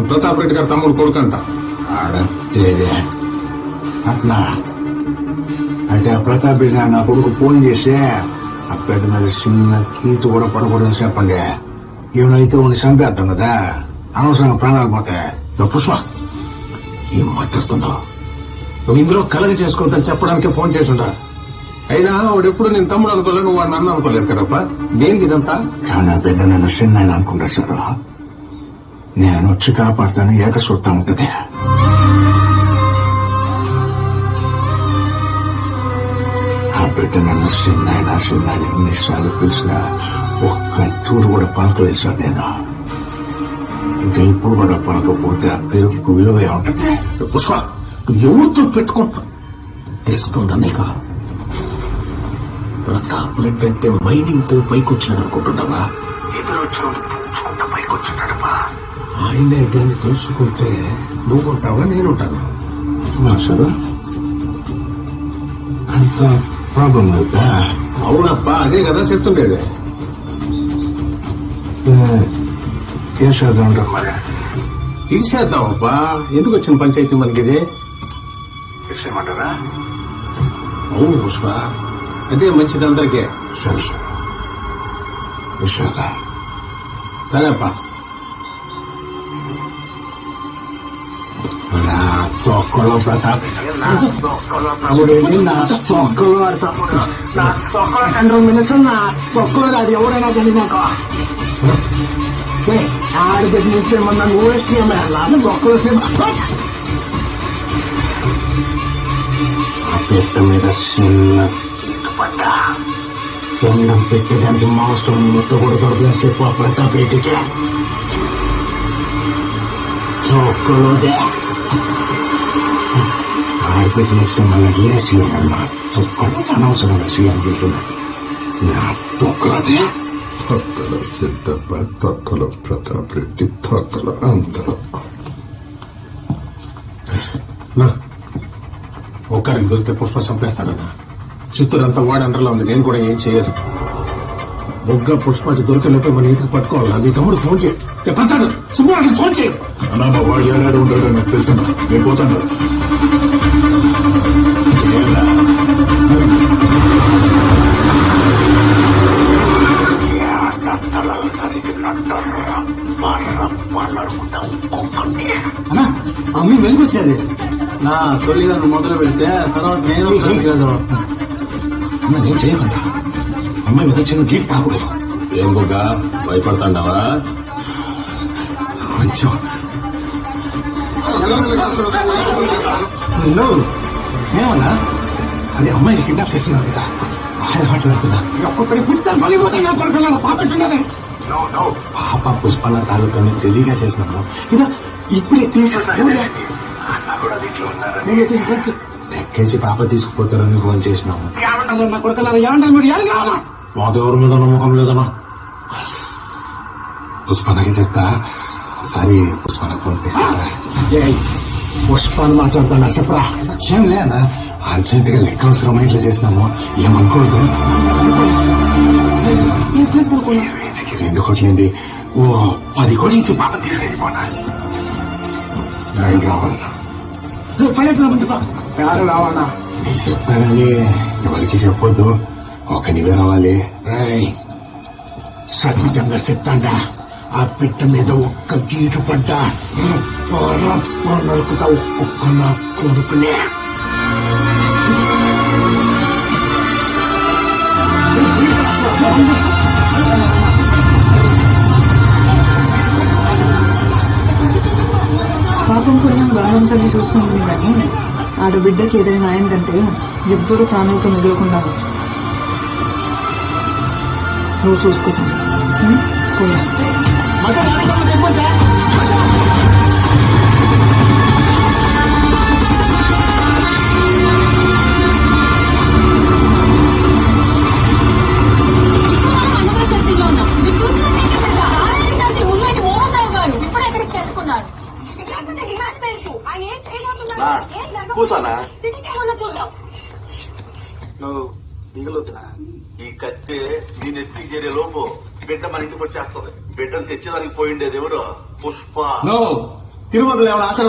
ప్రతాప్ రెడ్డి గారు తమ్ముడు కొడుకంట. ఆడేదే అట్లా అయితే ఆ ప్రతాప్ రెడ్డి నా కొడుకు ఫోన్ చేసి ఆ పెద్ద మీద చిన్న కీతు కూడా పడకూడదని చెప్పండి. ఏమైతే ఉండి చంపేస్తాం కదా, అనవసరంగా ప్రాణాలు పోతాయి. పుష్ప ఏం మాట్లాడుతున్నావు? నువ్వు ఇందులో కలగ చేసుకోవద్దని చెప్పడానికే ఫోన్ చేసిండా. అయినా వాడెప్పుడు నేను తమ్ముడు అనుకోలేదు, నువ్వు వాడిని అన్న అనుకోలేదు కదప్పా. దేనికి ఇదంతా? కానీ ఆ బిడ్డ నన్ను చిన్న అనుకుంటా సార్. నేను వచ్చి కాపాడుతాను ఏకసూత్రం ఉంటది. ఆ బిడ్డ నన్ను చిన్న ఎన్నిసార్లు పిలిచినా ఒక్క తూరు కూడా పలకలేసాను నేను. ఇంకా ఇప్పుడు కూడా పలకపోతే ఆ పేరుకు విలువే ఉంటది. పుష్ప ఎవరితో పెట్టుకుంటా తెలుస్తుందా నీకు? ప్రతాప్ రెడ్డి అంటే మైనింగ్ తో పైకొచ్చాడు అనుకుంటున్నావా? ఎదురొచ్చిన పైకొచ్చున్నాడమ్మా. ఆయనే కానీ తెలుసుకుంటే నువ్వుంటావా నేనుంటాను? మాస్టర్ అంత ప్రాబ్లం అవుతా? అవునప్పా, అదే కదా చెప్తుండేది. ఏం చేద్దాం అంటారు మరి? ఇడిసేద్దామప్పా, ఎందుకు వచ్చిన పంచాయతీ మనకి ఇది? ఇచ్చేయమంటారా? అవును పుష్ప, అదే మంచిది అందరికీ. సరే సరే ఇచ్చేద్దాం. సరే అప్పా. తొక్కలో ప్రతాప్ తొక్కలో సెంట్రల్ మినిస్టర్ నా తొక్కలో అది ఎవరైనా తెలియక ఆడపెట్టి సీఎం అన్నా నువ్వే సీఎం అన్నా తొక్కలో సీఎం. ఆ పెట్ట మీద చిన్న పడ్డా పిండం పెట్టేదానికి మాంసం ముట్ట కూడా దొరకని చెప్పు ఆ ప్రతాప్ రెడ్డికి. తొక్కలోదే ఆడపెట్టిన మళ్ళీ ఏ సీఎం అన్నా తొక్కలో అనవసరంగా సీఎం చేస్తున్నాడు. నా తొక్కలోదే తొక్కల సిద్ధప్ప, తొక్కల ప్రతాప్ రెడ్డి, తొక్కల అందరూ. ఒక్కరికి దొరికితే పుష్ప చంపేస్తాడన్నా. చిత్తూరంతా వాడి అండర్లో ఉంది, నేను కూడా ఏం చేయదు. బొగ్గ పుష్పకి దొరికినట్టు మన ఇంటికి పట్టుకోవాలి. నీ తమ్ముడు ఫోన్ చేయి. ఫోన్ చేయి అన్నా. మా వాడు ఏడాడు ఉంటాడో నాకు తెలుసన్నా, నేను పోతాను. అమ్మి వెలుగొచ్చేది నా తొలిగా నువ్వు మొదలు పెడితే తర్వాత నేను నేను చేయకుండా అమ్మాయి మీద చిన్న గీట్ పడకూడదు. ఏం బొగ్గ భయపడతాండావా? కొంచెం ఏమన్నా అది అమ్మాయిని కిడ్నాప్ చేస్తున్నారు కదా, ఆయన మాట్లాడుతున్నా. ఒక్కొక్కడి పుట్టాలు మళ్ళీపోతే నా కొడుకున్నా పాపట్టున్నదే. పాప పుష్పల తాలూకాని తెలియగా చేసినాము ఇదా. ఇప్పుడే లెక్కేసి పాప తీసుకుపోతారని ఫోన్ చేసినాము. నా కొడుకున్నారా? మాకెవరి మీద నమ్మకం లేదన్నా. పుష్పనకి చెప్తా. సరే పుష్పనకు ఫోన్ చేశారా? పుష్పాన్ని మాట్లాడుతున్నా చెప్పరా? ఏం లేదా, అర్జెంట్ గా లెక్క అవసరమై ఇట్లా చేసినాము. ఏమనుకోవద్దు. 2 కోట్లేంది, ఓ 10 కోట్లు ఇచ్చి పాప తీసుకెళ్ళిపోనా? ఎవరు రావాలా? నీకు చెప్తా గానీ ఎవరికి చెప్పొద్దు, ఒక నీవే రావాలి. సత్యంగా చెప్తాండా. ఆ పిట్ట మీద ఒక్క గీటు పడ్డా నరుకుతా ఒక్క నా కొడుకునే. పాపం పుణ్యం భగవంతుని చూసుకుంటుంది కానీ ఆడబిడ్డకి ఏదైనా అయిందంటే ఎవ్వరూ ప్రాణాలతో మిగలకుండా నువ్వు చూసుకొసాను పోయా. కూసానా నువ్వు మిగలొద్దునా? ఈ కత్తి నేను ఎత్తి చేరే లోపు బిడ్డ మన ఇంటికి వచ్చేస్తుంది. బిడ్డను తెచ్చేదానికి పోయిండేది ఎవరు? పుష్ప. తిరుమలలో ఏమైనా ఆశ్రమం